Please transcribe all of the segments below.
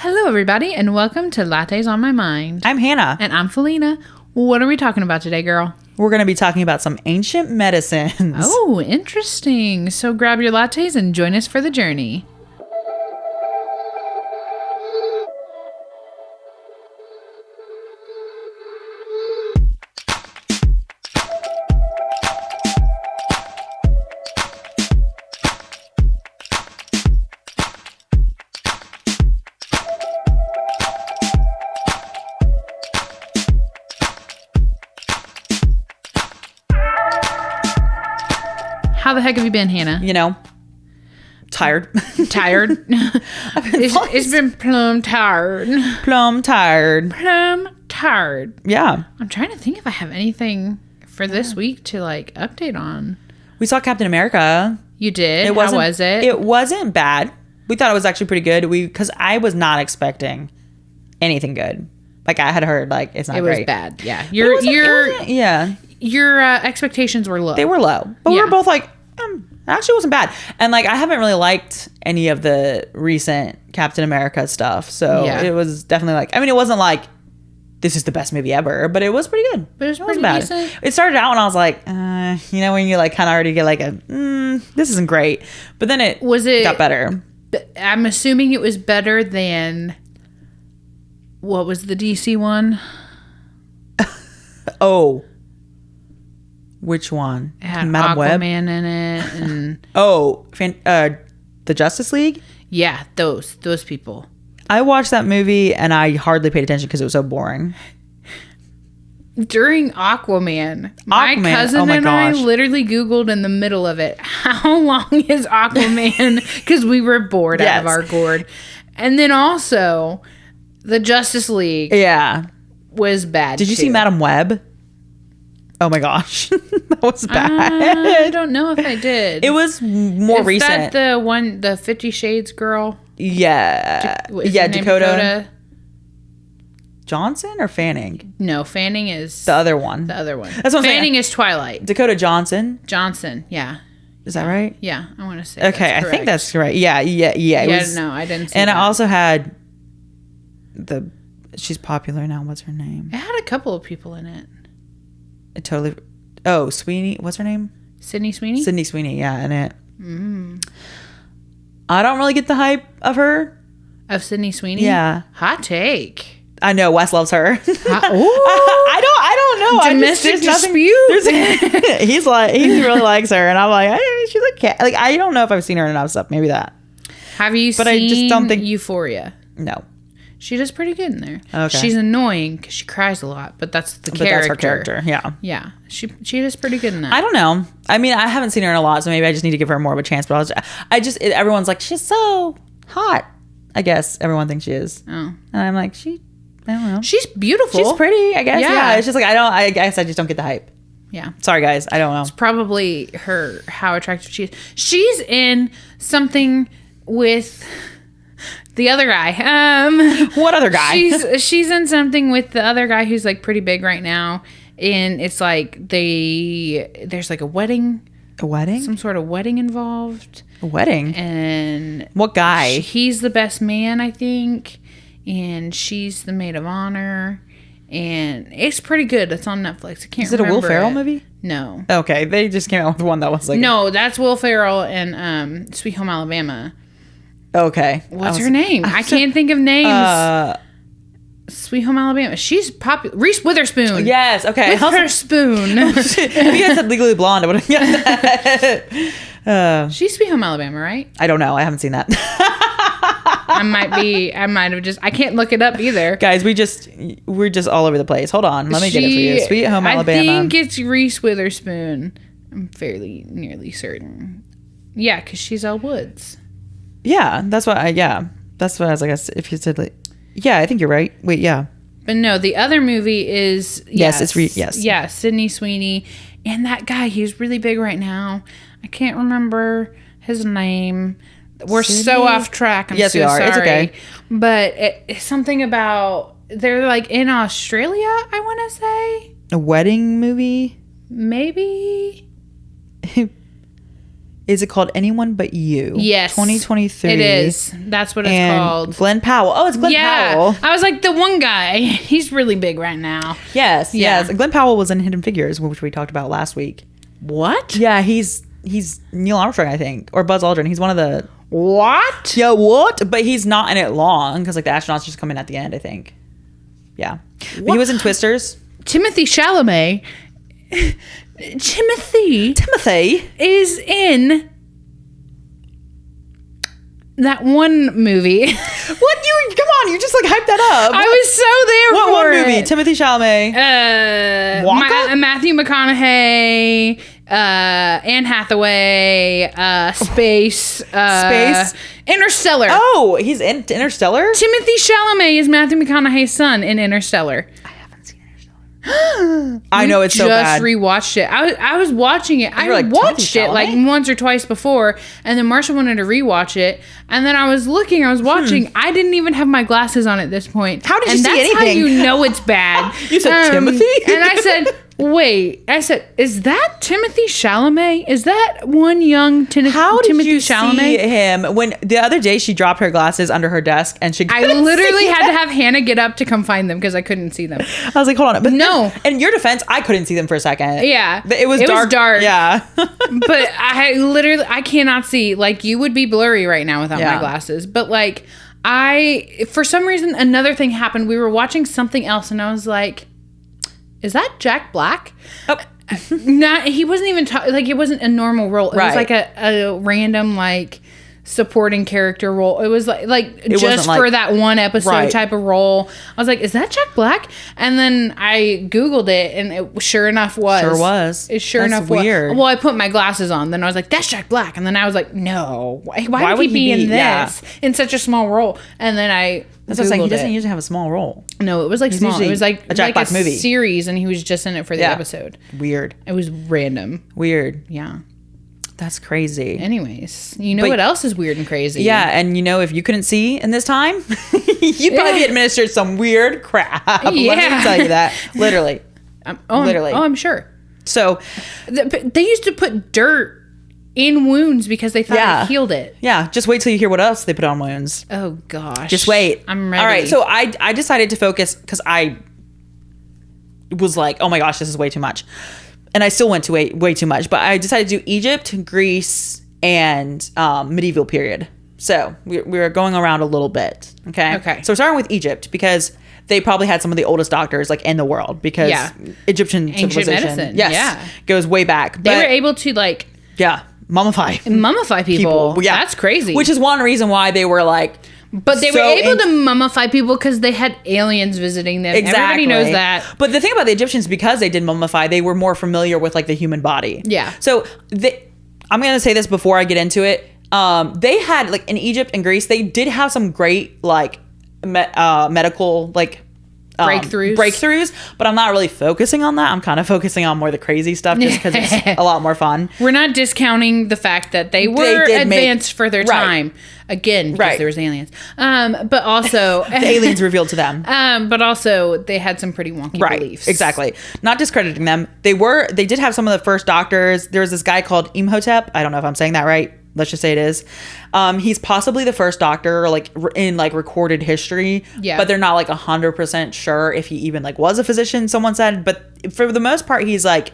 Hello, everybody, and welcome to Lattes on My Mind. I'm Hannah. And I'm Felina. What are we talking about today, girl? We're going to be talking about some ancient medicines. Oh, interesting. So grab your lattes and join us for the journey. How the heck have you been, Hannah? You know, tired. Tired? It's been plumb tired. Plum tired. Plumb tired. Yeah. I'm trying to think if I have anything for this week to update on. We saw Captain America. You did? How was it? It wasn't bad. We thought it was actually pretty good. Because I was not expecting anything good. Like I had heard it's not great. It was bad. Yeah. Your expectations were low. They were low. But we were both actually wasn't bad. And I haven't really liked any of the recent Captain America stuff. So it was definitely it wasn't this is the best movie ever, but it was pretty good. But it was pretty bad. Decent. It started out and I was like, when you kind of already get this isn't great. But then it got better. I'm assuming it was better than, what was the DC one? Oh. Which one? It had Madam Web in it, and the Justice League. Yeah, those people. I watched that movie and I hardly paid attention because it was so boring. During Aquaman, my cousin and I literally Googled in the middle of it, how long is Aquaman? Because we were bored out of our gourd. And then also, the Justice League. Yeah, was bad. Did you see Madam Web? Oh my gosh, that was bad. I don't know if I did. It was more recent. Is that the 50 Shades girl? Yeah. Dakota Johnson or Fanning? No, Fanning is the other one. That's what I'm saying. Fanning is Twilight. Dakota Johnson, yeah. Is that right? Yeah, I want to say. Okay, I think that's right. Yeah. No, I didn't see and that. I also had she's popular now. What's her name? It had a couple of people in it. Sweeney. What's her name? Sydney Sweeney? Sydney Sweeney, yeah, in it. I don't really get the hype of her. Of Sydney Sweeney? Yeah. Hot take. I know, Wes loves her. I don't know. Domestic dispute. He really likes her, and I'm like, hey, she's a cat. I don't know if I've seen her in enough stuff. Maybe that. Have you seen I just don't think Euphoria? No. She does pretty good in there. Okay. She's annoying because she cries a lot, but that's the character. That's her character, yeah. Yeah. She does pretty good in that. I don't know. I mean, I haven't seen her in a lot, so maybe I just need to give her more of a chance. But everyone's like, she's so hot. I guess everyone thinks she is. Oh. And I'm like, I don't know. She's beautiful. She's pretty, I guess. Yeah. It's just I guess I just don't get the hype. Yeah. Sorry, guys. I don't know. It's probably how attractive she is. She's in something with the other guy. What other guy? She's in something with the other guy who's pretty big right now, and it's there's a wedding. A wedding? Some sort of wedding involved. A wedding? And what guy? He's the best man, I think, and she's the maid of honor, and it's pretty good. It's on Netflix. I can't. Is it a Will Ferrell movie? No. Okay, they just came out with one that was No, that's Will Ferrell and Sweet Home Alabama. Okay. What's her name? I can't think of names. Sweet Home Alabama. She's popular. Reese Witherspoon. Yes. Okay. Witherspoon. If you guys said Legally Blonde, I would have gotten that. She's Sweet Home Alabama, right? I don't know. I haven't seen that. I might have just. I can't look it up either. Guys, we're just all over the place. Hold on. Let me get it for you. Sweet Home Alabama. I think it's Reese Witherspoon. I'm fairly nearly certain. Yeah, because she's Elle Woods. Yeah, that's what I was like. If you said yeah, I think you're right. Wait, yeah. But no, the other movie is yes. Yeah, Sydney Sweeney, and that guy. He's really big right now. I can't remember his name. We're so off track. Yes, we are. Sorry. It's okay. But it's something about they're in Australia. I want to say a wedding movie. Maybe. Is it called Anyone But You? Yes. 2023. It is. That's what it's called. Glenn Powell. Oh, it's Glenn Powell. I was like, the one guy. He's really big right now. Yes. Glenn Powell was in Hidden Figures, which we talked about last week. What? Yeah, he's Neil Armstrong, I think. Or Buzz Aldrin. He's one of the... What? Yeah, what? But he's not in it long because like the astronauts just come in at the end, I think. Yeah. But he was in Twisters. Timothée Chalamet... Timothy is in that one movie. What? Come on, you just like hyped that up. I was so there what for one it. movie? Timothée Chalamet. Matthew McConaughey, Anne Hathaway, Space. Interstellar. Oh, he's in Interstellar? Timothée Chalamet is Matthew McConaughey's son in Interstellar. I know it's so bad. Just rewatched it. I was watching it. I watched it like once or twice before, and then Marsha wanted to rewatch it, and then I was watching. I didn't even have my glasses on at this point. How did you see anything? That's how you know it's bad. You said Timothy, and I said, "Wait." I said, "Is that Timothée Chalamet? Is that one young Timothée Chalamet?" How did you see him when the other day she dropped her glasses under her desk and she? I literally had to have Hannah get up to come find them because I couldn't see them. I was like, "Hold on," but no. In your defense, I couldn't see them for a second. Yeah, it was dark. Yeah, but I cannot see. Like you would be blurry right now without my glasses. But like for some reason, another thing happened. We were watching something else, and I was like, "Is that Jack Black?" Oh. He wasn't even it wasn't a normal role. It was like a random like supporting character role. It was like just for that one episode type of role. I was like, "Is that Jack Black?" And then I Googled it, and it sure enough was. Sure was. It sure That's enough weird. was. Well, I put my glasses on. Then I was like, "That's Jack Black." And then I was like, "No, why would he be in this in such a small role?" And then I. That's what I'm saying. He doesn't usually have a small role. No, it was like small. It was like a Jack Black movie series, and he was just in it for the episode. Weird. It was random. Weird. Yeah. That's crazy. Anyways, what else is weird and crazy? Yeah, and if you couldn't see in this time, you'd probably be administered some weird crap. Let me tell you that. Literally. Literally. I'm sure. So they used to put dirt in wounds because they thought it healed it. Yeah, just wait till you hear what else they put on wounds. Oh gosh. Just wait. I'm ready. All right, so I decided to focus because I was like, oh my gosh, this is way too much. And I still went to way too much, but I decided to do Egypt, Greece, and medieval period. So we're going around a little bit. Okay. So we're starting with Egypt because they probably had some of the oldest doctors like in the world because Egyptian ancient civilization, medicine, goes way back. They were able to mummify people. Yeah, that's crazy. Which is one reason why they were like. But they were able to mummify people because they had aliens visiting them. Exactly. Everybody knows that. But the thing about the Egyptians, because they did mummify, they were more familiar with like the human body. Yeah. So I'm going to say this before I get into it. They had like in Egypt and Greece, they did have some great like medical like breakthroughs, but I'm not really focusing on that. I'm kind of focusing on more the crazy stuff just because it's a lot more fun. We're not discounting the fact that they were advanced for their time. Again, because there was aliens. But also the aliens revealed to them. But also they had some pretty wonky beliefs. Exactly. Not discrediting them. They did have some of the first doctors. There was this guy called Imhotep. I don't know if I'm saying that right. Let's just say it is. He's possibly the first doctor like in like recorded history. Yeah. But they're not like 100% sure if he even like was a physician, someone said. But for the most part, he's like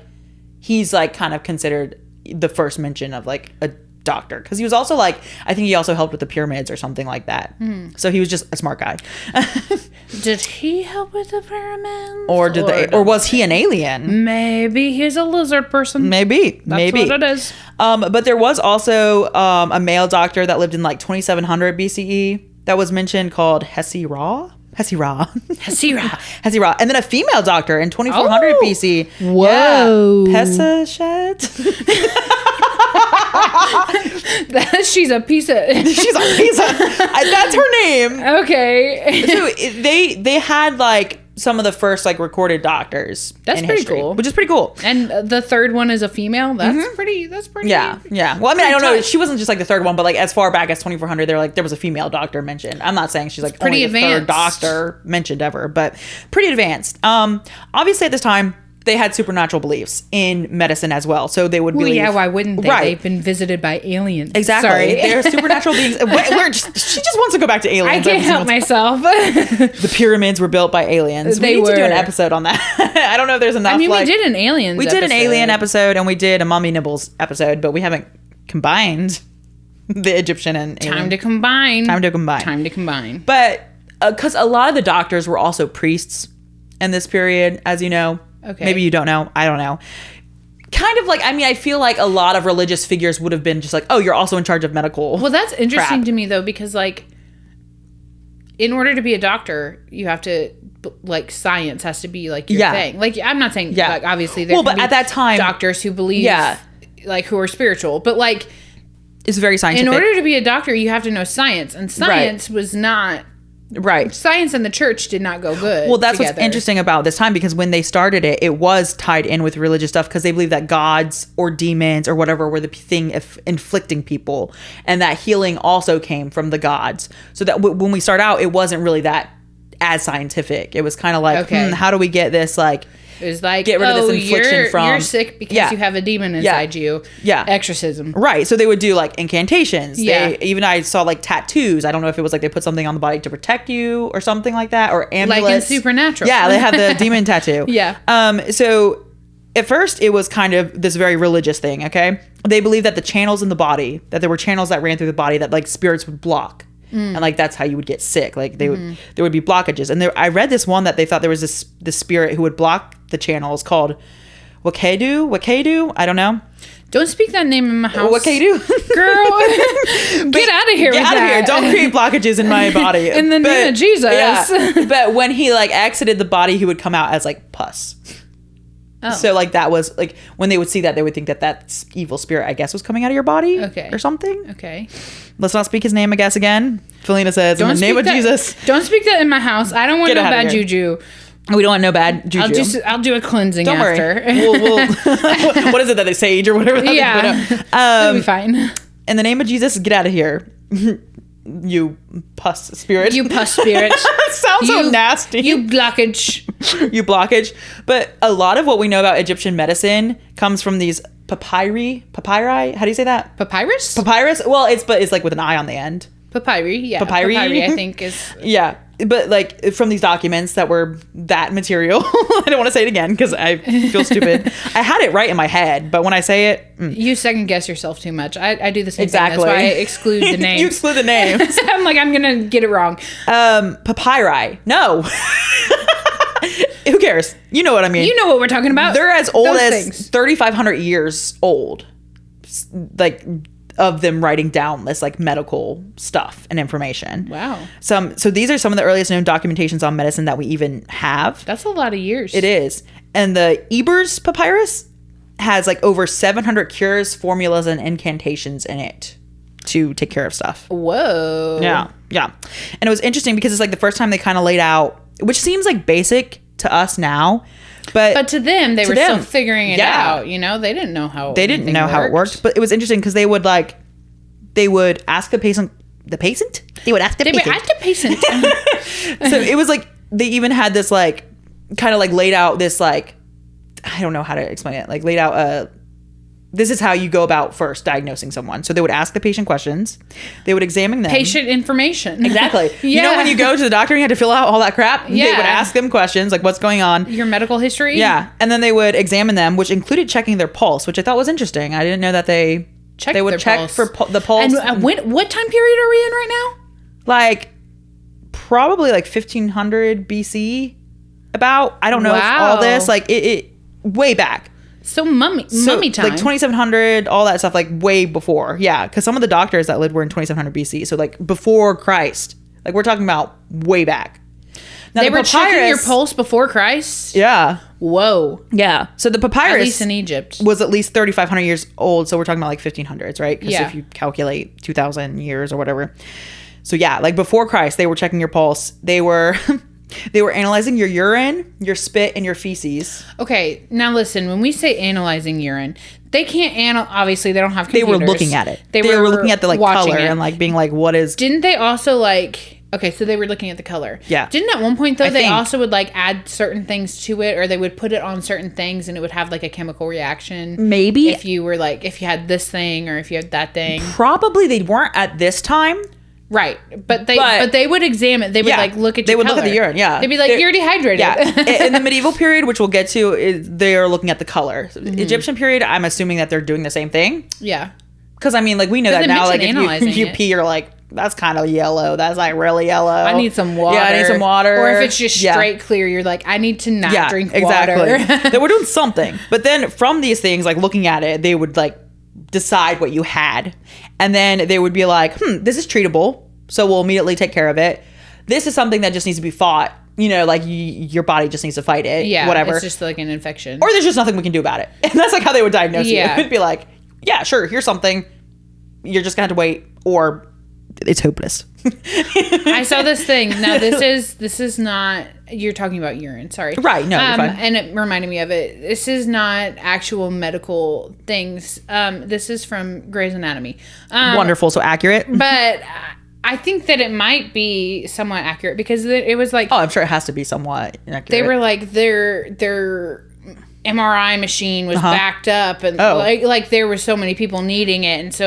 kind of considered the first mention of like a doctor. Because he was also like, I think he also helped with the pyramids or something like that. So he was just a smart guy. Did he help with the pyramids? Or was he an alien? Maybe he's a lizard person. Maybe. That's what it is. But there was also a male doctor that lived in like 2700 BCE that was mentioned called Hesi-Ra. And then a female doctor in 2400 BC. Whoa. Yeah. Pesachet. She's a piece of. That's her name. Okay. So they had like some of the first like recorded doctors. That's pretty cool. Which is pretty cool. And the third one is a female. That's pretty. Yeah. Well, I mean, I don't know. She wasn't just like the third one, but like as far back as 2400, they're like there was a female doctor mentioned. I'm not saying she's like pretty only the third doctor mentioned ever, but pretty advanced. Obviously at this time, they had supernatural beliefs in medicine as well. So they would believe. Yeah, why wouldn't they? Right. They've been visited by aliens. Exactly. Sorry. They're supernatural beings. She just wants to go back to aliens. I can't help myself. The pyramids were built by aliens. We need to do an episode on that. I don't know if there's enough. I mean, we did an aliens We did an alien episode and we did a Mummy Nibbles episode, but we haven't combined the Egyptian and alien. Time to combine. But because a lot of the doctors were also priests in this period, as you know. Okay. Maybe you don't know. I don't know. Kind of like, I mean, I feel like a lot of religious figures would have been just like, oh, you're also in charge of medical. Well, that's interesting to me, though, because, like, in order to be a doctor, you have to, like, science has to be, like, your thing. Like, I'm not saying, like, obviously, there but at that time, doctors who believe, like, who are spiritual. But, like, it's very scientific. In order to be a doctor, you have to know science. And science was not... Right. Science and the church did not go good. Well, that's what's interesting about this time, because when they started it, it was tied in with religious stuff because they believed that gods or demons or whatever were the thing inflicting people, and that healing also came from the gods. So that when we start out, it wasn't really that as scientific. It was kind of like, how do we get this, like... It was like, get rid of this infliction you're sick because you have a demon inside you. Yeah. Exorcism. Right. So they would do like incantations. Yeah. Even I saw like tattoos. I don't know if it was like they put something on the body to protect you or something like that, or amulets. Like in Supernatural. Yeah. They have the demon tattoo. Yeah. So at first it was kind of this very religious thing. Okay. They believed that the channels in the body, that there were channels that ran through the body that like spirits would block. And like that's how you would get sick. Like there would be blockages. And I read this one that they thought there was this spirit who would block the channels called Wakedu. I don't know. Don't speak that name in my house. Wakedu. Girl, get out of here. Get out of here. Don't create blockages in my body. In the name of Jesus. Yeah. But when he like exited the body, he would come out as like pus. Oh. So like that was like when they would see that, they would think that evil spirit, I guess, was coming out of your body or something. Okay. Let's not speak his name, I guess, again. Felina says, in the name of Jesus. Don't speak that in my house. I don't want no bad juju. We don't want no bad juju. I'll do a cleansing don't after. We'll what is it that they sage or whatever? It'll be fine. In the name of Jesus, get out of here. You pus spirit. Sounds so nasty. You blockage. You blockage. But a lot of what we know about Egyptian medicine comes from these papyri. How do you say that? Papyrus? Well, it's like with an I on the end. Papyri, yeah. Papyri, I think is... Yeah. But like from these documents that were that material. I don't want to say it again because I feel stupid. I had it right in my head, but when I say it... You second guess yourself too much. I do the same thing. That's why I exclude the names. You exclude the names. I'm like, I'm going to get it wrong. Papyri. No. Who cares? You know what I mean. You know what we're talking about. They're as old as 3,500 years old. Like... of them writing down this like medical stuff and information. Wow. So these are some of the earliest known documentations on medicine that we even have. That's a lot of years. It is. And the Ebers Papyrus has like over 700 cures, formulas, and incantations in it to take care of stuff. Whoa. Yeah. And it was interesting because it's like the first time they kind of laid out, which seems like basic to us now. But to them, they were still figuring it out. You know, they didn't know how. They didn't know how it worked. But it was interesting because they would ask the patient. They would ask the patient. So it was like they even had this like kind of like laid out this like I don't know how to explain it. Like laid out this is how you go about first diagnosing someone. So they would ask the patient questions. They would examine them. Patient information. Exactly. Yeah. You know when you go to the doctor and you have to fill out all that crap? Yeah. They would ask them questions like what's going on. Your medical history? Yeah. And then they would examine them, which included checking their pulse, which I thought was interesting. I didn't know that they would check for the pulse. And what time period are we in right now? Like probably like 1500 BC about. I don't know if all this like it way back. So mummy time. Like 2700, all that stuff, like way before. Yeah, because some of the doctors that lived were in 2700 BC. So like before Christ. Like we're talking about way back. Now, they were checking your pulse before Christ? Yeah. Whoa. Yeah. So the papyrus, at least in Egypt, was at least 3,500 years old. So we're talking about like 1500s, right? Because if you calculate 2,000 years or whatever. So yeah, like before Christ, they were checking your pulse. They were analyzing your urine, your spit, and your feces. Okay, now listen. When we say analyzing urine, they can't obviously, they don't have computers. They were looking at it. They were looking at the like color and like being like, what is... Didn't they also like... Okay, so they were looking at the color. Yeah. Didn't at one point, though, they also would, like, add certain things to it, or they would put it on certain things, and it would have, like, a chemical reaction? Maybe. If you were, like, if you had this thing, or if you had that thing. Probably they weren't at this time. Right. But they would examine. They would, like, look at your color. Look at the urine, yeah. They'd be like, you're dehydrated. Yeah. In the medieval period, which we'll get to, they are looking at the color. Egyptian period, I'm assuming that they're doing the same thing. Yeah. Because, I mean, like, we know that now, like, if you pee, you're like, that's kind of yellow. That's like really yellow. I need some water. Yeah, I need some water. Or if it's just straight clear, you're like, I need to not drink water. Exactly. They were doing something. But then from these things, like looking at it, they would like decide what you had. And then they would be like, this is treatable. So we'll immediately take care of it. This is something that just needs to be fought. You know, like your body just needs to fight it. Yeah. Whatever. It's just like an infection. Or there's just nothing we can do about it. And that's like how they would diagnose you. It would be like, yeah, sure, here's something. You're just going to have to wait. Or it's hopeless. I saw this thing. Now this is not, you're talking about urine, sorry. Right, no, you're fine. And it reminded me of it. This is not actual medical things. This is from Grey's Anatomy. Wonderful, so accurate. But I think that it might be somewhat accurate because it was like, oh, I'm sure it has to be somewhat accurate. They were like their MRI machine was backed up and like there were so many people needing it,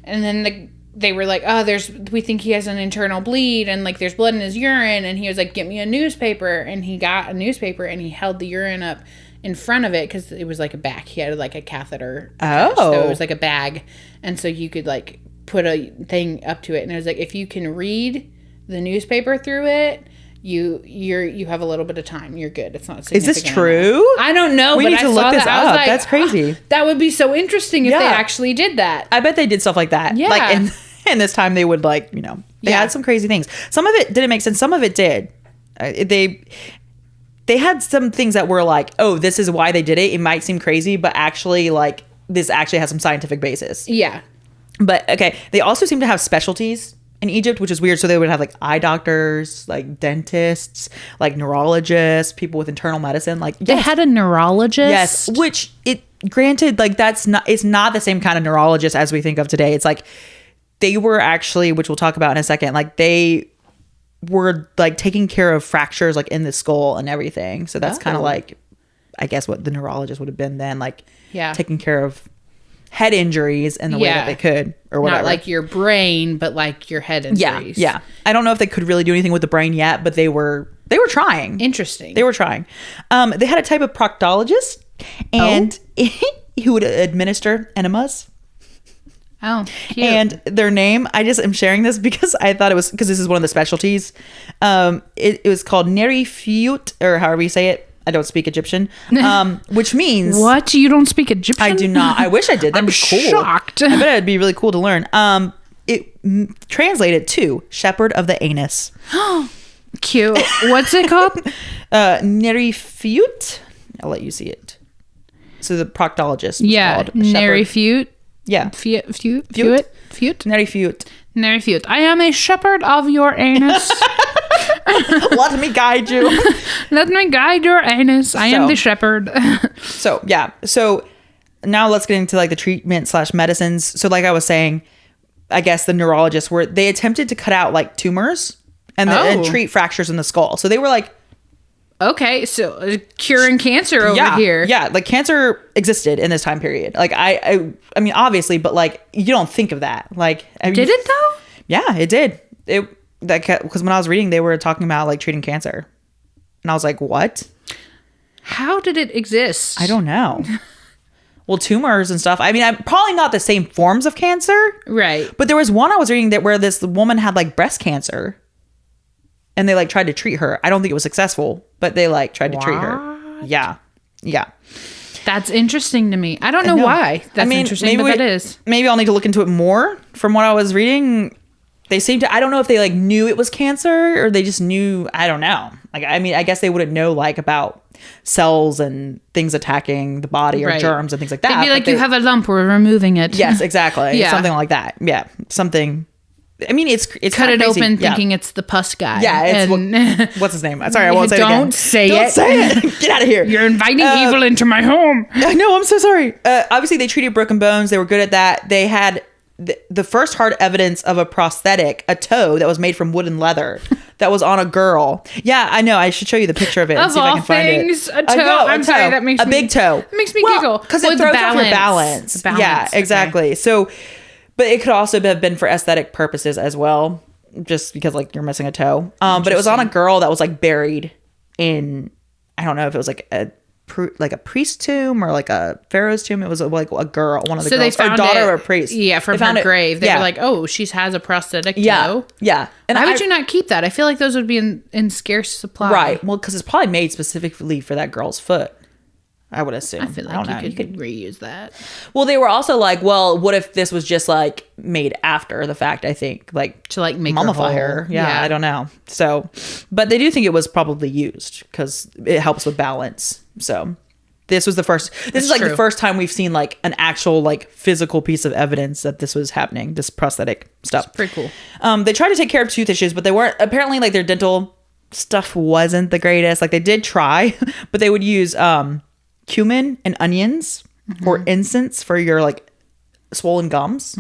and then they were like, we think he has an internal bleed and like there's blood in his urine, and he was like, get me a newspaper, and he got a newspaper and he held the urine up in front of it because it was like a bag. He had like a catheter. So it was like a bag, and so you could like put a thing up to it, and it was like, if you can read the newspaper through it, you have a little bit of time. You're good. It's not significant. Is this true? I don't know. We need to look this up. I was like, that's crazy. That would be so interesting if they actually did that. I bet they did stuff like that. Yeah. Like in this time they would like, you know, they had some crazy things. Some of it didn't make sense. Some of it did. They had some things that were like, oh, this is why they did it. It might seem crazy, but actually like this actually has some scientific basis. Yeah. But okay, they also seem to have specialties in Egypt, which is weird. So they would have like eye doctors, like dentists, like neurologists, people with internal medicine. Like they had a neurologist. Yes, which granted, like it's not the same kind of neurologist as we think of today. It's like they were actually, which we'll talk about in a second, like they were like taking care of fractures like in the skull and everything. So that's kind of like, I guess what the neurologist would have been then, like taking care of head injuries in the way that they could, or whatever. Not like your brain, but like your head injuries. Yeah. I don't know if they could really do anything with the brain yet, but they were trying. Interesting. They were trying. They had a type of proctologist, and who would administer enemas. Oh, cute. And their name, I just am sharing this because I thought it was, because this is one of the specialties. It was called Neri Fiut, or however you say it. I don't speak Egyptian, which means... What? You don't speak Egyptian? I do not. I wish I did. That'd be cool. Shocked. I bet it'd be really cool to learn. It translated to shepherd of the anus. Cute. What's it called? Neri Fiut. I'll let you see it. So the proctologist. Yeah. Neri Fiut. Yeah. Fiut. Neri Fiut. Neri Fiut. I am a shepherd of your anus. Let me guide you. Let me guide your anus. I am the shepherd. So now let's get into like the treatment / medicines. So like I was saying, I guess the neurologists they attempted to cut out like tumors and treat fractures in the skull. So they were like, okay, so curing cancer over here. Yeah, like cancer existed in this time period. Like I mean, obviously, but like you don't think of that. Like, did it though? Yeah, it did. Because when I was reading, they were talking about like treating cancer, and I was like, what? How did it exist? I don't know. Well, tumors and stuff. I mean, probably not the same forms of cancer, right? But there was one I was reading where this woman had like breast cancer. And they like tried to treat her. I don't think it was successful, but they like tried to treat her. Yeah. That's interesting to me. I don't know why. That's interesting, but that is. Maybe I'll need to look into it more. From what I was reading, they seemed to, I don't know if they like knew it was cancer or they just knew, I don't know. Like, I mean, I guess they wouldn't know like about cells and things attacking the body or germs and things like that. They'd be like, you have a lump, we're removing it. Yes, exactly. Something like that. Yeah. Something. I mean, it's cut it crazy. Open thinking it's the pus guy. Yeah, it's what's his name? Sorry, I won't say it again. Don't say it. Get out of here. You're inviting evil into my home. No, I'm so sorry. Obviously, they treated broken bones. They were good at that. They had the first hard evidence of a prosthetic, a toe that was made from wood and leather that was on a girl. Yeah, I know. I should show you the picture of it and see if I can find it. A toe. I'm sorry, that makes a big toe. That makes me giggle. Because it throws off your balance. Yeah, exactly. Okay. So, but it could also have been for aesthetic purposes as well, just because like you're missing a toe. But it was on a girl that was like buried in, I don't know if it was like a priest tomb or like a pharaoh's tomb. It was like a girl, one of the girls, they found or daughter of a priest. Yeah, from her grave. They were like, oh, she has a prosthetic toe. Yeah. And why would you not keep that? I feel like those would be in scarce supply. Right. Well, because it's probably made specifically for that girl's foot, I would assume. I feel like you could reuse that. Well, they were also like, well, what if this was just like made after the fact, I think, like to like make mummify her. Yeah, I don't know. So, but they do think it was probably used because it helps with balance. So this was the first, this is like the first time we've seen like an actual like physical piece of evidence that this was happening, this prosthetic stuff. It's pretty cool. They tried to take care of tooth issues, but they weren't, apparently like their dental stuff wasn't the greatest. Like they did try, but they would use cumin and onions or incense for your like swollen gums.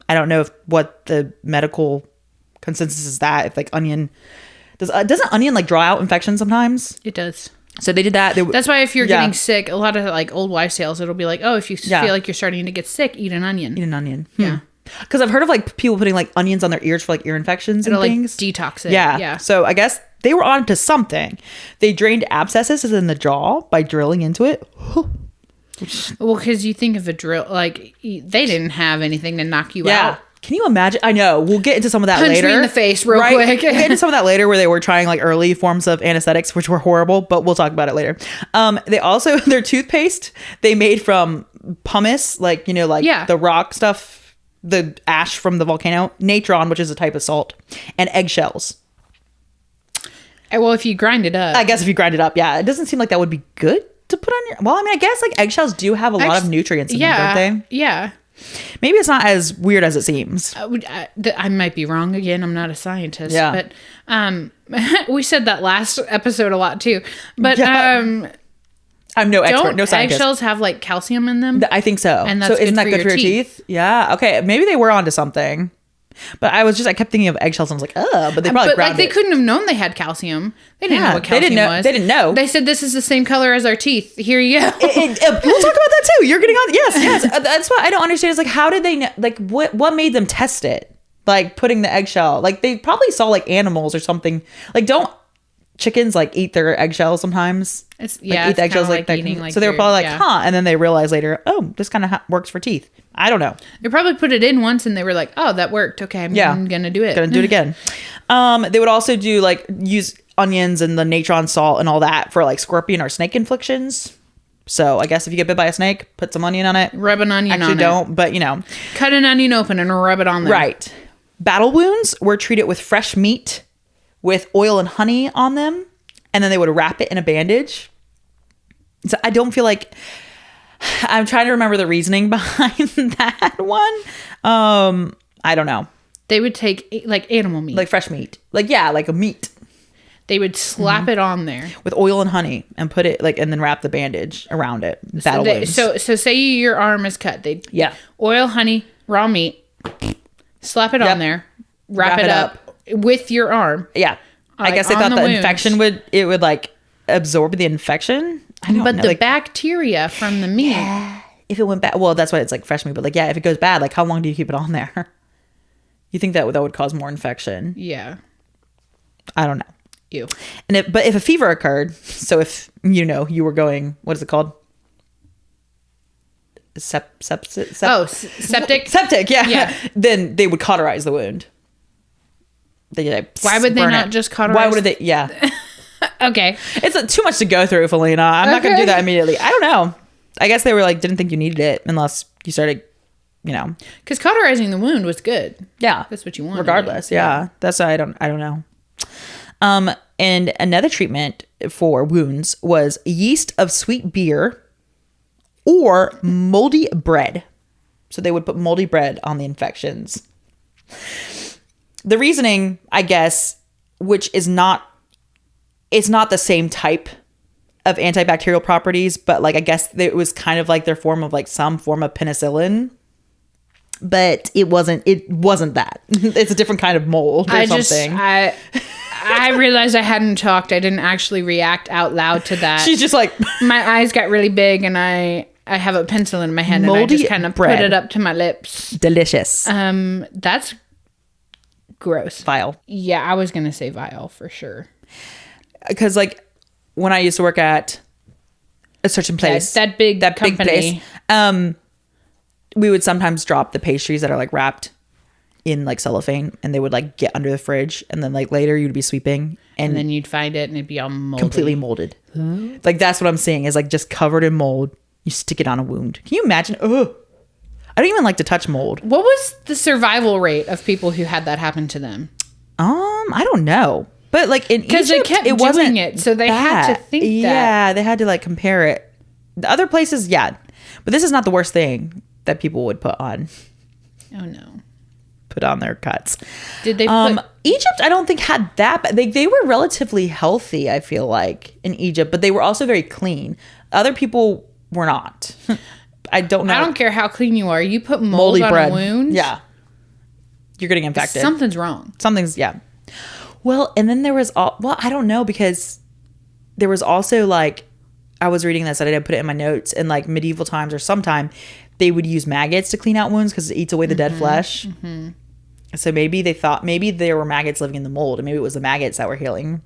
I don't know what the medical consensus is that if like onion doesn't onion like draw out infections sometimes? It does. So they did that. That's why if you're getting sick, a lot of like old wives' tales, it'll be like, oh, if you feel like you're starting to get sick, eat an onion. Eat an onion. Yeah. Because I've heard of like people putting like onions on their ears for like ear infections and things. Like detox it. Yeah. So I guess they were on to something. They drained abscesses in the jaw by drilling into it. Well, because you think of a drill, like they didn't have anything to knock you out. Can you imagine? I know. We'll get into some of that later. Punch me in the face real quick. We'll get into some of that later where they were trying like early forms of anesthetics, which were horrible, but we'll talk about it later. They also, their toothpaste, they made from pumice, like, you know, like the rock stuff, the ash from the volcano, natron, which is a type of salt, and eggshells. Well, if you grind it up. I guess if you grind it up, yeah. It doesn't seem like that would be good to put on your... Well, I mean, I guess like eggshells do have a lot of nutrients in them, don't they? Yeah. Maybe it's not as weird as it seems. I might be wrong again. I'm not a scientist. Yeah. But we said that last episode a lot too. But I'm no expert, no scientist. Eggshells have like calcium in them? I think so. And that's isn't that good for your teeth? Yeah. Okay. Maybe they were onto something. But I kept thinking of eggshells and I was like, oh, but they probably ground they couldn't have known they had calcium. They didn't know what calcium was. They didn't know. They said this is the same color as our teeth. Here you go. We'll talk about that too. You're getting on. Yes. That's what I don't understand. Is like, how did they know? Like, what made them test it? Like putting the eggshell. Like they probably saw like animals or something. Like don't chickens like eat their eggshells sometimes? Eat the eggshells like eating, like so they were probably like, huh? And then they realized later, oh, this kind of works for teeth. I don't know. They probably put it in once and they were like, oh, that worked. Okay, I'm gonna do it. Gonna do it again. They would also do like use onions and the natron salt and all that for like scorpion or snake inflictions. So I guess if you get bit by a snake, put some onion on it. Rub an onion on it. Actually don't, but you know. Cut an onion open and rub it on there. Right. Battle wounds were treated with fresh meat with oil and honey on them. And then they would wrap it in a bandage. So I don't feel like... I'm trying to remember the reasoning behind that one. I don't know. They would take like animal meat. Like fresh meat. Like a meat. They would slap it on there. With oil and honey and put it and then wrap the bandage around it. Battle wounds. So say your arm is cut. They'd oil, honey, raw meat, slap it on there, wrap it up with your arm. Yeah. I guess they thought the infection would like absorb the infection. I don't know. The bacteria from the meat. Yeah. If it went bad, well, that's why it's like fresh meat. But like, if it goes bad, like how long do you keep it on there? You think that would cause more infection? Yeah. I don't know. Ew. But if a fever occurred, so if you were going, what is it called? Septic. Septic. Yeah. Then they would cauterize the wound. Why would they not just cauterize? Why would they? Yeah. Okay. It's too much to go through, Felina. I'm not going to do that immediately. I don't know. I guess they were like, didn't think you needed it unless you started, Because cauterizing the wound was good. Yeah. That's what you want. Regardless. Yeah. That's why I don't know. And another treatment for wounds was yeast of sweet beer or moldy bread. So they would put moldy bread on the infections. The reasoning, I guess, which is it's not the same type of antibacterial properties, but like I guess it was kind of like their form of like some form of penicillin. but it wasn't that. It's a different kind of mold or something. I realized I hadn't talked. I didn't actually react out loud to that. She's just like... My eyes got really big, and I have a pencil in my hand, and I just kind of put it up to my lips. Delicious. That's gross. Vile. Yeah, I was going to say vile for sure. Because, like, when I used to work at a certain place... That big company. Place, we would sometimes drop the pastries that are, like, wrapped in, like, cellophane, and they would, like, get under the fridge, and then, like, later you'd be sweeping, and then you'd find it, and it'd be all moldy. Completely molded. Like, that's what I'm seeing, is, like, just covered in mold. You stick it on a wound. Can you imagine? Ugh. I don't even like to touch mold. What was the survival rate of people who had that happen to them? I don't know. But like in Egypt, they kept doing it, so they had to think that. Yeah, they had to like compare it. The other places, yeah. But this is not the worst thing that people would put on. Oh no. Put on their cuts. Did they Egypt, I don't think had that bad. They were relatively healthy, I feel like, in Egypt, but they were also very clean. Other people were not. I don't know. I don't care how clean you are. You put mold on a wound. Yeah. You're getting infected. Something's wrong. Yeah. Well, and then there was I don't know, because there was also like, I was reading this, I didn't put it in my notes, in like medieval times or sometime, they would use maggots to clean out wounds because it eats away the dead flesh. Mm-hmm. So maybe they thought, maybe there were maggots living in the mold, and maybe it was the maggots that were healing.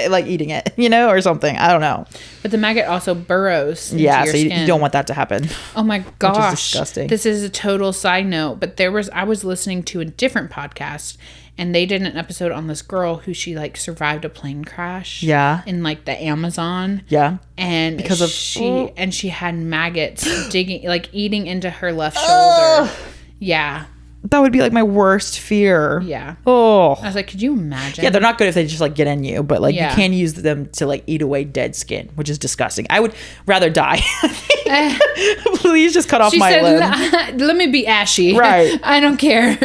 Like eating it, or something. I don't know. But the maggot also burrows into your skin. You don't want that to happen. Oh my gosh. Which is disgusting. This is a total side note, but I was listening to a different podcast, and they did an episode on this girl who she like survived a plane crash. Yeah. In like the Amazon. Yeah. And because of she had maggots eating into her left shoulder. Yeah. That would be like my worst fear. Yeah. Oh. I was like, could you imagine? Yeah, they're not good if they just like get in you, but like you can use them to like eat away dead skin, which is disgusting. I would rather die. Please just cut off my limb. Let me be ashy. Right. I don't care.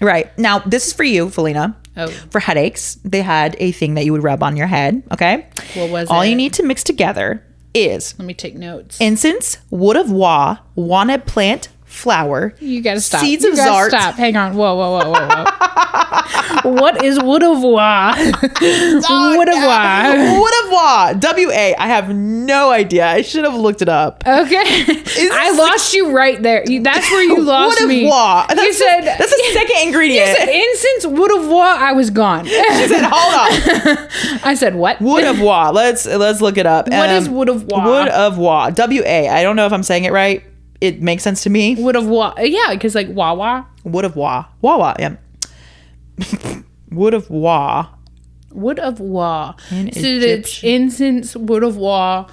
Right. Now, this is for you, Felina. Oh. For headaches, they had a thing that you would rub on your head, okay? What was it? All you need to mix together is... Let me take notes. Incense, wood of wah, waneb plant, flour. You gotta stop. Seeds of zart. Stop. Hang on. Whoa. What is wood of wah? Wood of wah. Wood of wah. W-A. I have no idea. I should have looked it up. Okay. I lost you right there. That's where you lost me. Wood of wah. That's the second ingredient. You said incense, wood of wah. I was gone. She said, hold on. I said what? Wood of wah. Let's look it up. What is wood of wah? Wood of wah. W-A. I don't know if I'm saying it right. It makes sense to me. Wood of wah. Yeah, because like wah. Wood of wah. Wah, yeah. Wood of wah. Wood of wah. So it's incense, wood of wah.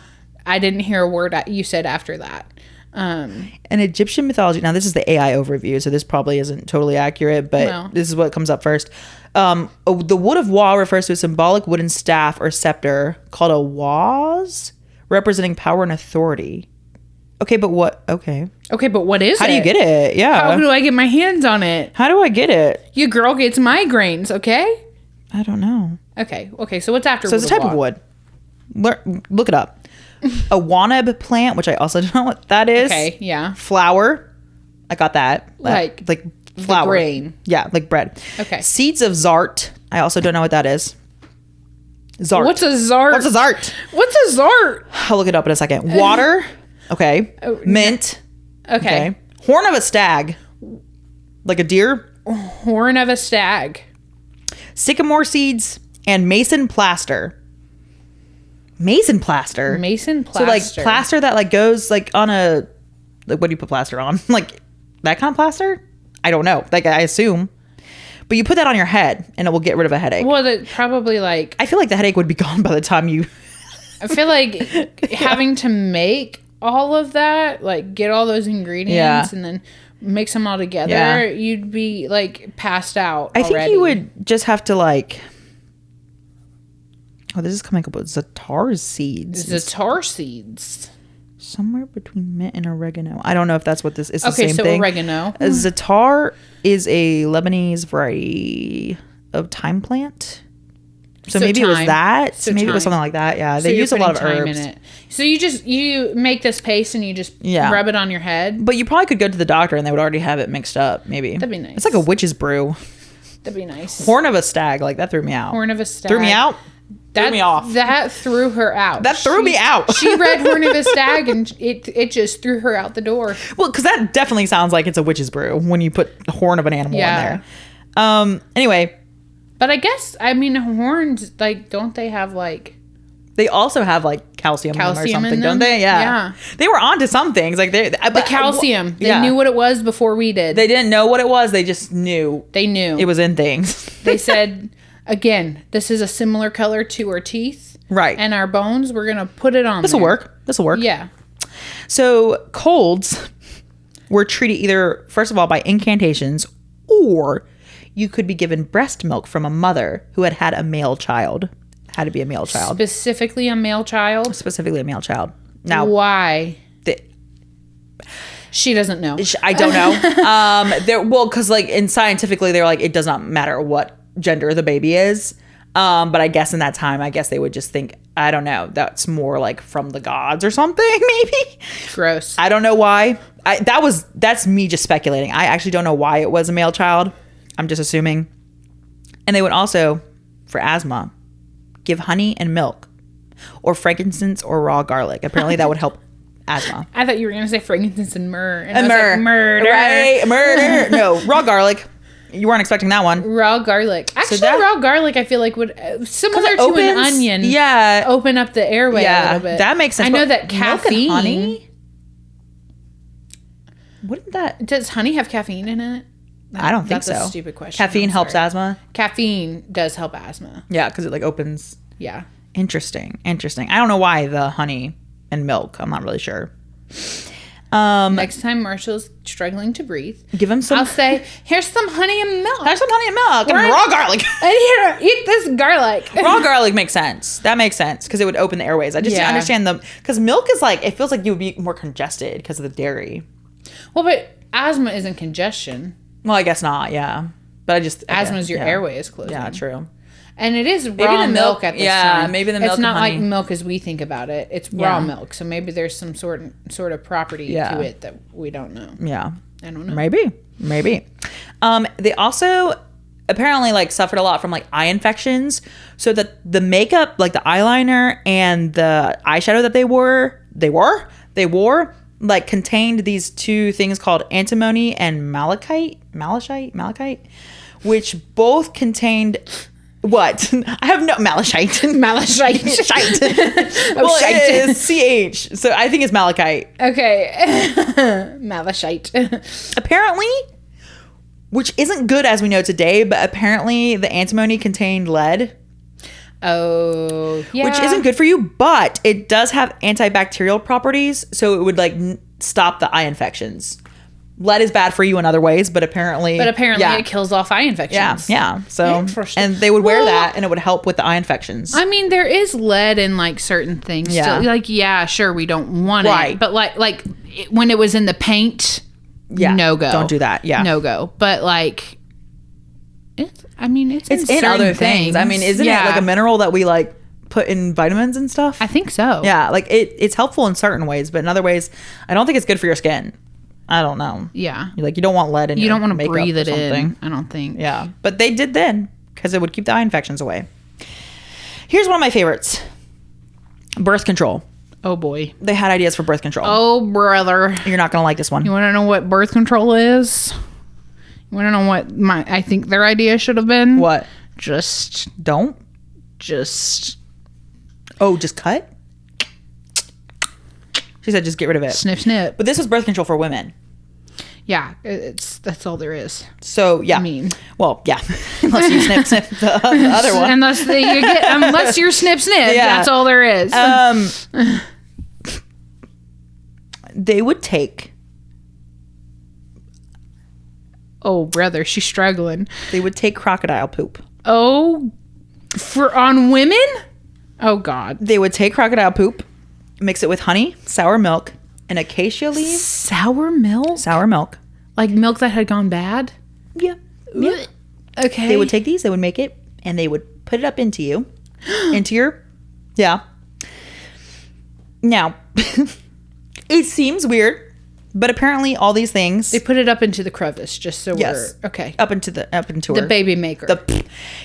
I didn't hear a word you said after that. In Egyptian mythology, now this is the AI overview, so this probably isn't totally accurate, but this is what comes up first. The wood of wah refers to a symbolic wooden staff or scepter called a waz, representing power and authority. Okay, but what? Okay, but what is it? How do you get it? Yeah. How do I get my hands on it? How do I get it? Your girl gets migraines, okay? I don't know. Okay, so what's after wood? So it's a type of wood. Look it up. A waneb plant, which I also don't know what that is. Okay, yeah. Flour. I got that. Like flour. Grain. Yeah, like bread. Okay. Seeds of zart. I also don't know what that is. Zart. What's a zart? I'll look it up in a second. Water. Okay. Mint. Okay. Horn of a stag. Like a deer. Horn of a stag. Sycamore seeds and mason plaster. Mason plaster. So like plaster that like goes like on a, like what do you put plaster on? Like that kind of plaster? I don't know. Like I assume. But you put that on your head and it will get rid of a headache. Well, that probably like... I feel like the headache would be gone by the time you... I feel like having to make all of that, like get all those ingredients and then mix them all together, you'd be like passed out I think you would just have to like... Oh, this is coming up with zatar seeds. Somewhere between mint and oregano. I don't know if that's what this is. The same thing. Oregano. Zatar is a Lebanese variety of thyme plant. So maybe it was that. So maybe it was something like that. Yeah, they use a lot of herbs in it. So you make this paste and you just rub it on your head. But you probably could go to the doctor and they would already have it mixed up. Maybe that'd be nice. It's like a witch's brew. That'd be nice. Horn of a stag, like that threw me out. Horn of a stag threw me out. Threw me off. That threw her out. That threw me out. She read Horn of a Stag and it just threw her out the door. Well, because that definitely sounds like it's a witch's brew when you put the horn of an animal in there. Anyway. But I guess, I mean, horns, like, don't they have, like... They also have, like, calcium in them or something, don't they? Yeah. They were onto some things. Like the calcium. They knew what it was before we did. They didn't know what it was. They just knew. They knew. It was in things. They said, again, this is a similar color to our teeth. Right. And our bones. We're going to put it on This will work. This will work. Yeah. So colds were treated either, first of all, by incantations, or you could be given breast milk from a mother who had a male child. Had to be a male child. Specifically a male child? Specifically a male child. Now, why? She doesn't know. I don't know. Well, because like scientifically, they're like, it does not matter what gender the baby is. But I guess in that time, I guess they would just think, I don't know, that's more like from the gods or something, maybe. Gross. I don't know why. That's me just speculating. I actually don't know why it was a male child. I'm just assuming. And they would also, for asthma, give honey and milk, or frankincense or raw garlic. Apparently that would help asthma. I thought you were going to say frankincense and myrrh. And myrrh. Like, murder. Right? Murder. No, raw garlic. You weren't expecting that one. Raw garlic. Actually, raw garlic, I feel like would, similar to an onion, open up the airway a little bit. That makes sense. I know that caffeine. Milk and honey? Wouldn't that... Does honey have caffeine in it? I don't think so. That's a stupid question. Caffeine helps asthma? Caffeine does help asthma. Yeah, because it like opens... Yeah. Interesting. I don't know why the honey and milk. I'm not really sure. Next time Marshall's struggling to breathe, give him some. I'll say, "Here's some honey and milk. Here's some honey and milk and raw garlic. And here, eat this garlic." Raw garlic makes sense. That makes sense because it would open the airways. I just didn't understand because milk is like, it feels like you would be more congested because of the dairy. Well, but asthma isn't congestion. Well, I guess not. Yeah, but asthma is your airway is closing. Yeah, true. And it is raw milk at this time. Yeah, maybe the milk. It's not and like milk as we think about it. It's raw milk, so maybe there's some sort of property to it that we don't know. Yeah, I don't know. Maybe. They also apparently like suffered a lot from like eye infections, so that the makeup, like the eyeliner and the eyeshadow that they wore, like contained these two things called antimony and malachite, which both contained. What? I have no... Malachite. Shite. Well, it is CH. So I think it's malachite. Okay. Malachite. Apparently, which isn't good as we know today, but apparently the antimony contained lead. Oh, yeah. Which isn't good for you, but it does have antibacterial properties, so it would like stop the eye infections. Lead is bad for you in other ways, but apparently it kills off eye infections. Yeah. So, and they would wear that, and it would help with the eye infections. I mean, there is lead in like certain things. Yeah. Still. Like, yeah, sure, we don't want it, but like when it was in the paint, no go. Don't do that. Yeah, no go. But like, it's in other things. I mean, isn't it like a mineral that we like put in vitamins and stuff? I think so. Yeah, like it's helpful in certain ways, but in other ways, I don't think it's good for your skin. I don't know. Yeah. You don't want lead in your makeup. You don't want to breathe it in, I don't think. Yeah. But they did then because it would keep the eye infections away. Here's one of my favorites. Birth control. Oh, boy. They had ideas for birth control. Oh, brother. You're not going to like this one. You want to know what birth control is? You want to know what I think their idea should have been? What? Just cut? She said, just get rid of it. Snip, snip. But this was birth control for women. Yeah, that's all there is. So, yeah. I mean. Well, yeah. Unless you snip the other one. Unless you're snip, snip. Yeah. That's all there is. They would take. Oh, brother, she's struggling. They would take crocodile poop. Oh, on women? Oh, God. They would take crocodile poop. Mix it with honey, sour milk, and acacia leaves. Sour milk? Sour milk. Like milk that had gone bad? Yeah. Okay. They would take these, they would make it, and they would put it up into you. into your, yeah. Now, it seems weird, but apparently all these things. They put it up into the crevice just so yes. we're, okay. Up into the baby maker.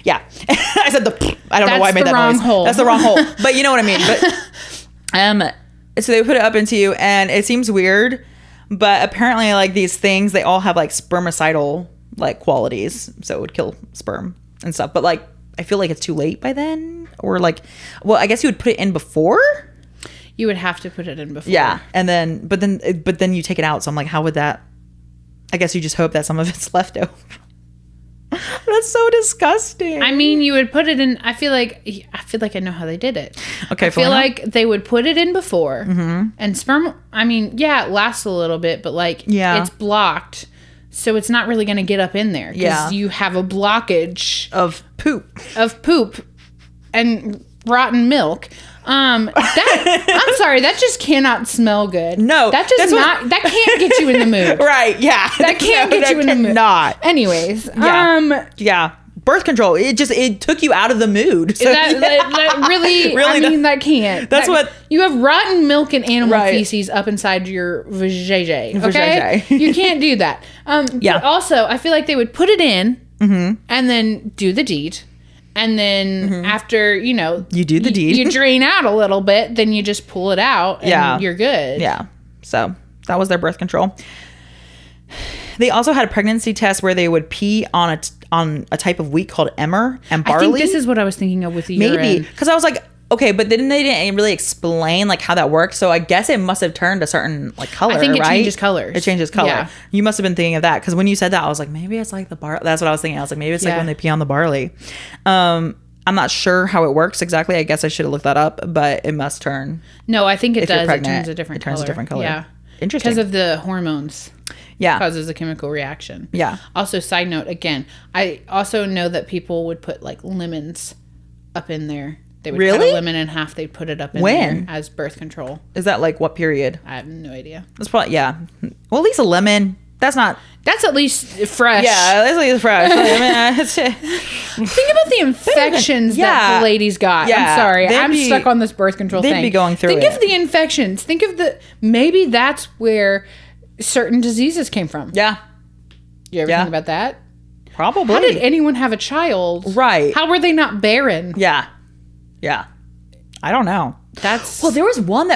Yeah. I said I don't know why I made that noise. Hole. That's the wrong hole. But you know what I mean. But so they put it up into you, and it seems weird, but apparently like these things, they all have like spermicidal like qualities, so it would kill sperm and stuff. But like I feel like it's too late by then, or like, well, I guess you would put it in before. You would have to put it in before. Yeah, and then but then you take it out. So I'm like, how would that? I guess you just hope that some of it's left over. That's so disgusting. I mean, you would put it in. I feel like I know how they did it. Okay, I feel like they would put it in before, and sperm. I mean, yeah, it lasts a little bit, but like, it's blocked, so it's not really going to get up in there. Because you have a blockage of poop, and rotten milk. I'm sorry, that just cannot smell good. No, that can't get you in the mood. Right? Yeah, that can't get you in the mood. Not. Anyways, yeah. Birth control. It took you out of the mood. So, that really. I mean, that can't. That's what you have rotten milk and animal feces up inside your vajayjay. Okay, you can't do that. But also, I feel like they would put it in and then do the deed. And then after, you do the deed. You drain out a little bit, then you just pull it out and you're good. Yeah. So that was their birth control. They also had a pregnancy test where they would pee on a type of wheat called emmer and barley. I think this is what I was thinking of with the urine. Maybe. Because I was like, okay, but then they didn't really explain like how that works. So I guess it must have turned a certain like color, I think it right? changes colors. It changes color. Yeah. You must have been thinking of that. Because when you said that, I was like, maybe it's like the barley. That's what I was thinking. I was like, maybe it's like when they pee on the barley. I'm not sure how it works exactly. I guess I should have looked that up, but it must turn. No, I think it does. It turns a different color. It turns a different color. Yeah. Interesting. Because of the hormones. Yeah. Causes a chemical reaction. Yeah. Also, side note, again, I also know that people would put like lemons up in there. They would cut a lemon in half. They'd put it up in there as birth control. Is that like what period? I have no idea. That's probably, well, at least a lemon. That's at least fresh. Yeah, that's at least fresh. Think about the infections that the ladies got. Yeah, I'm sorry. I'm stuck on this birth control thing. They'd be going through Think of the infections. Think of maybe that's where certain diseases came from. Yeah. You ever think about that? Probably. How did anyone have a child? Right. How were they not barren? Yeah. Yeah. I don't know. Well, there was one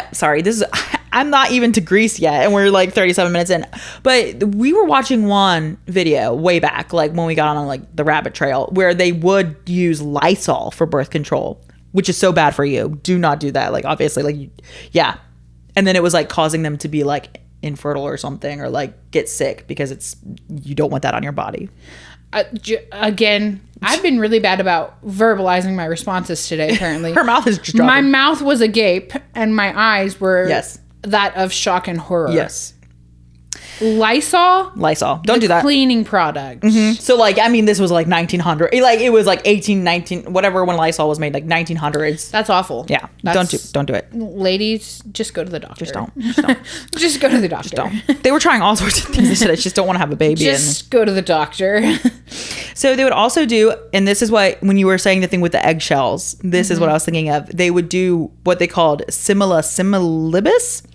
I'm not even to Greece yet, and we're like 37 minutes in. But we were watching one video way back, like when we got on like the rabbit trail, where they would use Lysol for birth control, which is so bad for you. Do not do that. Like obviously, like and then it was like causing them to be like infertile or something, or like get sick because you don't want that on your body. Again, I've been really bad about verbalizing my responses today. Apparently, her mouth is just dropping. My mouth was agape, and my eyes were that of shock and horror. Yes. Lysol. Don't do that. Cleaning product. So like, I mean, this was like 1900. Like it was like 18, 19, whatever when Lysol was made, like 1900s. That's awful. Yeah. Don't do it. Ladies, just go to the doctor. Just don't. Just go to the doctor. Just don't. They were trying all sorts of things. They said I just don't want to have a baby. Just go to the doctor. So they would also do, and this is what, when you were saying the thing with the eggshells, this is what I was thinking of. They would do what they called simila similibus,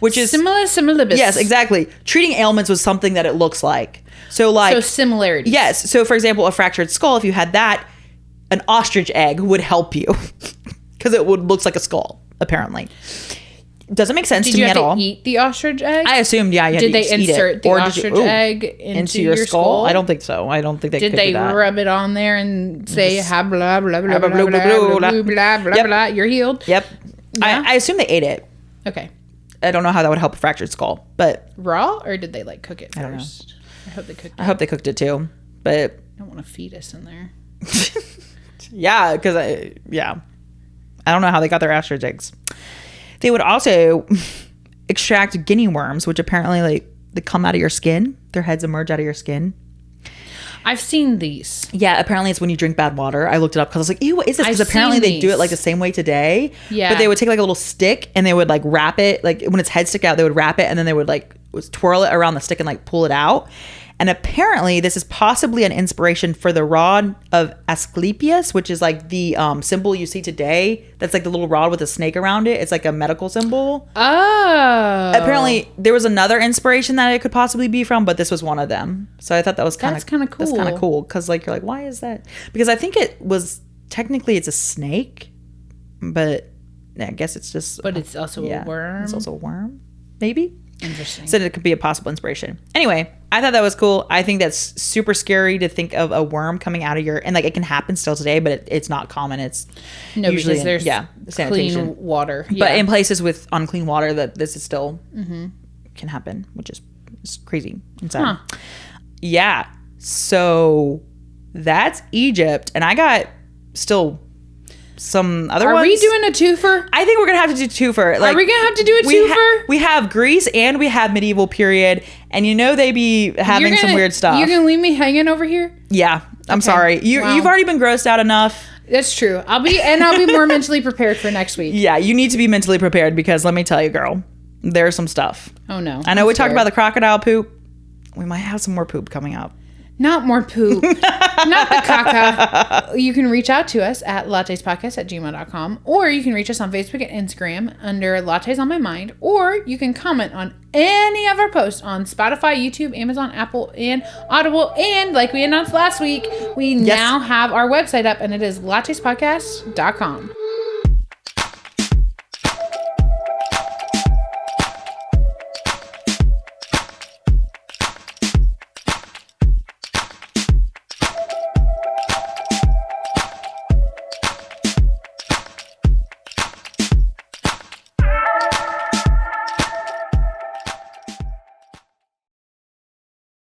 which is simila similibus. Yes, exactly. Treating ailments was something that it looks like. So similarities. Yes. So for example, a fractured skull, if you had that, an ostrich egg would help you because it looks like a skull, apparently. Doesn't make sense to me at all. Did you have to eat the ostrich egg? I assumed, you had Did to they insert the ostrich egg into your skull? I don't think so. I don't think they could do that. Did they rub it on there and say, blah, blah, blah, blah, blah, blah, blah, blah, blah, you're healed? Yep. Yeah? I assume they ate it. Okay. I don't know how that would help a fractured skull, but... Raw, or did they, like, cook it first? I don't know. I hope they cooked it. I hope they cooked it, too, but... I don't want a fetus in there. Yeah, because I don't know how they got their ostrich eggs. They would also extract guinea worms, which apparently they come out of your skin. Their heads emerge out of your skin. I've seen these. Yeah, apparently it's when you drink bad water. I looked it up because I was like, ew, what is this? Because apparently they do it like the same way today. Yeah. But they would take like a little stick and they would like wrap it. Like when its head stick out, they would wrap it and then they would like twirl it around the stick and like pull it out. And apparently this is possibly an inspiration for the rod of Asclepius, which is like the symbol you see today. That's like the little rod with a snake around it. It's like a medical symbol. Oh. Apparently there was another inspiration that it could possibly be from, but this was one of them. So I thought that was kind of cool. That's kind of cool because like you're like, why is that? Because I think it was technically it's a snake, but I guess it's just. But it's also a worm. It's also a worm, maybe. Interesting. So it could be a possible inspiration. Anyway, I thought that was cool. I think that's super scary to think of a worm coming out of your, and like it can happen still today, but it's not common. It's usually because there's sanitation. Clean water. But in places with unclean water, that this is still can happen, which is crazy inside. Huh. Yeah. So that's Egypt, and I got still some other ones. Are we doing a twofer? I think we're gonna have to do twofer. Like, are we gonna have to do a twofer? We have Greece and we have medieval period, and they be having some weird stuff. You're gonna leave me hanging over here? Yeah, I'm sorry. You've already been grossed out enough. That's true. I'll be more mentally prepared for next week. Yeah, you need to be mentally prepared because let me tell you, girl, there's some stuff. Oh no! I know we talked about the crocodile poop. We might have some more poop coming up. Not more poop. Not the caca. You can reach out to us at lattespodcast@gmail.com, or you can reach us on Facebook and Instagram under Lattes on My Mind, or you can comment on any of our posts on Spotify, YouTube, Amazon, Apple, and Audible. And like we announced last week, we now have our website up, and it is lattespodcast.com.